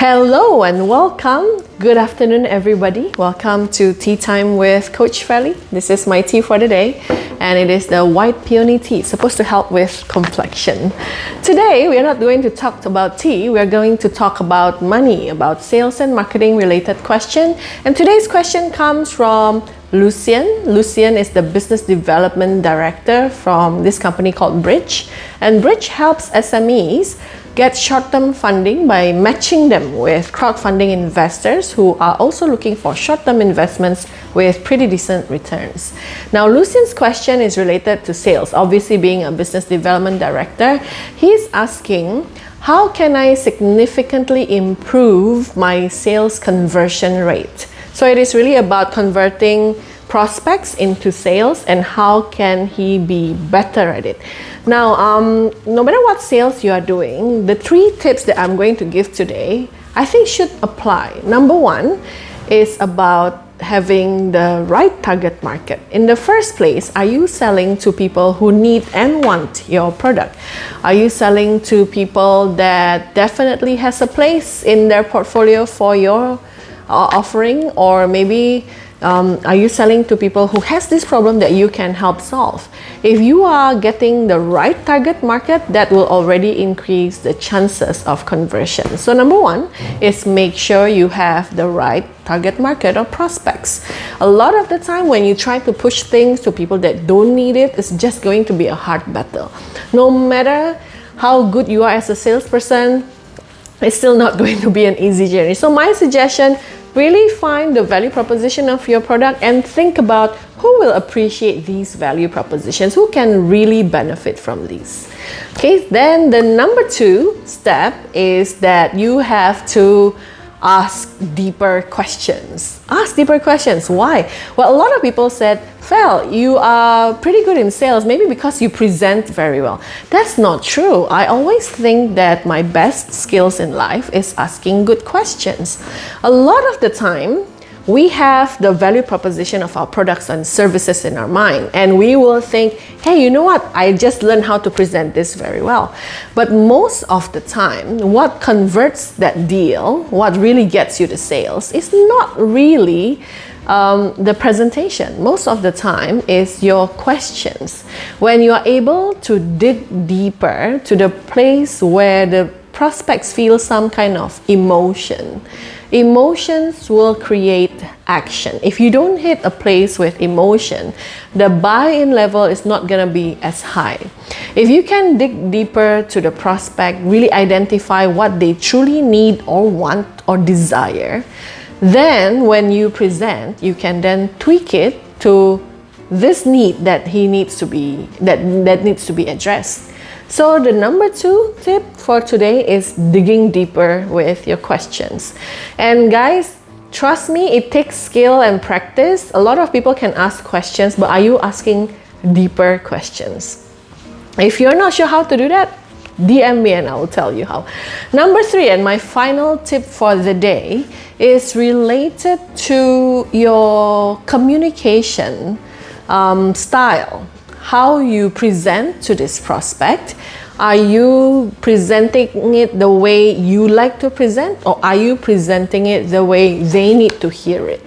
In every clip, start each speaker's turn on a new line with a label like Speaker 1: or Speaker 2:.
Speaker 1: Hello and welcome. Good afternoon, everybody. Welcome to Tea Time with Coach Felie. This is my tea for the day, and it is the white peony tea. It's supposed to help with complexion. Today, we are not going to talk about tea. We are going to talk about money, about sales and marketing related question. And today's question comes from Lucian. Lucian is the business development director from this company called Bridge. And Bridge helps SMEs get short-term funding by matching them with crowdfunding investors who are also looking for short-term investments with pretty decent returns. Now, Lucian's question is related to sales. Obviously, being a business development director, he's asking, how can I significantly improve my sales conversion rate? So it is really about converting prospects into sales, and how can he be better at it. Now, no matter what sales you are doing, the 3 tips that I'm going to give today, I think should apply. Number 1 is about having the right target market. In the first place, are you selling to people who need and want your product? Are you selling to people that definitely has a place in their portfolio for your offering, or maybe are you selling to people who has this problem that you can help solve? If you are getting the right target market, that will already increase the chances of conversion. So number 1 is make sure you have the right target market or prospects. A lot of the time when you try to push things to people that don't need it, it's just going to be a hard battle. No matter how good you are as a salesperson, it's still not going to be an easy journey. So my suggestion, really find the value proposition of your product and think about who will appreciate these value propositions, who can really benefit from these. Okay, then the number 2 step is that you have to ask deeper questions. Ask deeper questions. Why? Well, a lot of people said, Fel, you are pretty good in sales, maybe because you present very well. That's not true. I always think that my best skills in life is asking good questions. A lot of the time, we have the value proposition of our products and services in our mind, and we will think, hey, you know what? I just learned how to present this very well. But most of the time, what converts that deal, what really gets you the sales, is not really the presentation. Most of the time is your questions. When you are able to dig deeper to the place where the prospects feel some kind of emotion, emotions will create action. If you don't hit a place with emotion, the buy-in level is not going to be as high. If you can dig deeper to the prospect, really identify what they truly need or want or desire, then when you present, you can then tweak it to this need that he needs to be that needs to be addressed. So the number 2 tip for today is digging deeper with your questions. And guys, trust me, it takes skill and practice. A lot of people can ask questions, but are you asking deeper questions? If you're not sure how to do that, DM me and I will tell you how. Number 3, and my final tip for the day, is related to your communication style. How you present to this prospect. Are you presenting it the way you like to present, or are you presenting it the way they need to hear it?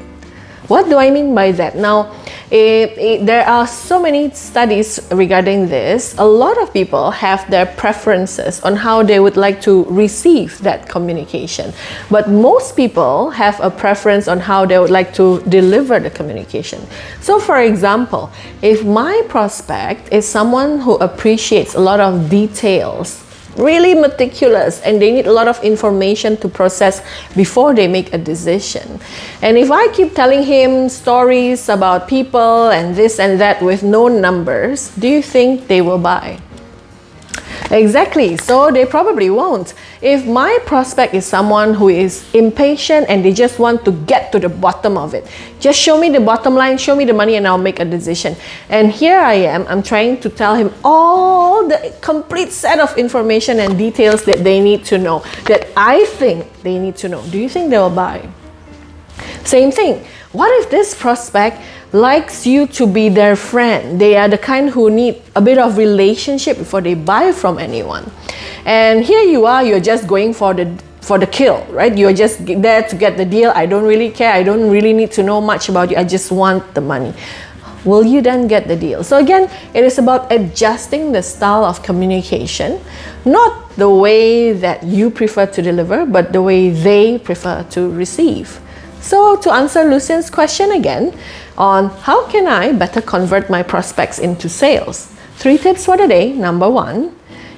Speaker 1: What do I mean by that? Now, there are so many studies regarding this. A lot of people have their preferences on how they would like to receive that communication. But most people have a preference on how they would like to deliver the communication. So for example, if my prospect is someone who appreciates a lot of details, really meticulous, and they need a lot of information to process before they make a decision. And if I keep telling him stories about people and this and that with no numbers, do you think they will buy? Exactly, so they probably won't. If my prospect is someone who is impatient and they just want to get to the bottom of it, just show me the bottom line, show me the money, and I'll make a decision. And here I am, I'm trying to tell him all the complete set of information and details that they need to know, that I think they need to know. Do you think they'll buy? Same thing. What if this prospect likes you to be their friend? They are the kind who need a bit of relationship before they buy from anyone. And here you are, you're just going for the for the kill, right? You're just there to get the deal. I don't really care. I don't really need to know much about you. I just want the money. Will you then get the deal? So again, it is about adjusting the style of communication, not the way that you prefer to deliver, but the way they prefer to receive. So to answer Lucian's question again on how can I better convert my prospects into sales? 3 tips for the day. Number 1,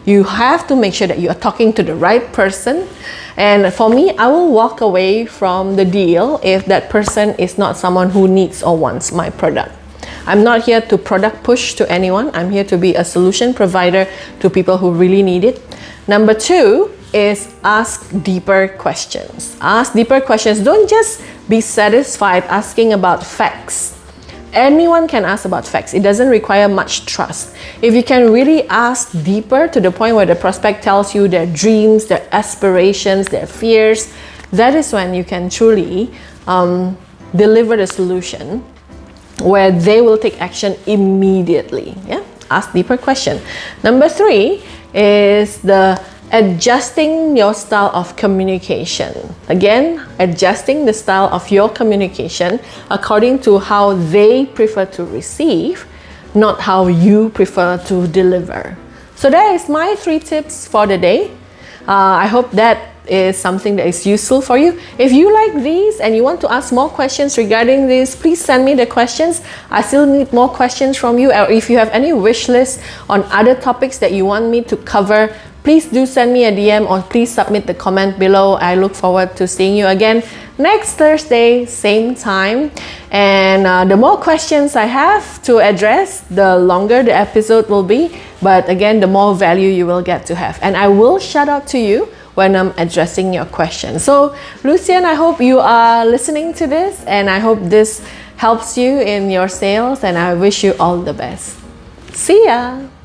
Speaker 1: you have to make sure that you are talking to the right person. And for me, I will walk away from the deal if that person is not someone who needs or wants my product. I'm not here to product push to anyone. I'm here to be a solution provider to people who really need it. Number 2 is ask deeper questions. Ask deeper questions. Don't just be satisfied asking about facts. Anyone can ask about facts. It doesn't require much trust. If you can really ask deeper to the point where the prospect tells you their dreams, their aspirations, their fears, that is when you can truly deliver the solution where they will take action immediately. Yeah? Ask deeper question. Number 3 is the adjusting your style of communication. Again, adjusting the style of your communication according to how they prefer to receive, not how you prefer to deliver. So that is my 3 tips for the day. I hope that is something that is useful for you. If you like these and you want to ask more questions regarding this, please send me the questions. I still need more questions from you. Or if you have any wish list on other topics that you want me to cover, please do send me a DM or please submit the comment below. I look forward to seeing you again next Thursday, same time. And the more questions I have to address, the longer the episode will be. But again, the more value you will get to have. And I will shout out to you when I'm addressing your question. So, Lucian, I hope you are listening to this and I hope this helps you in your sales and I wish you all the best. See ya!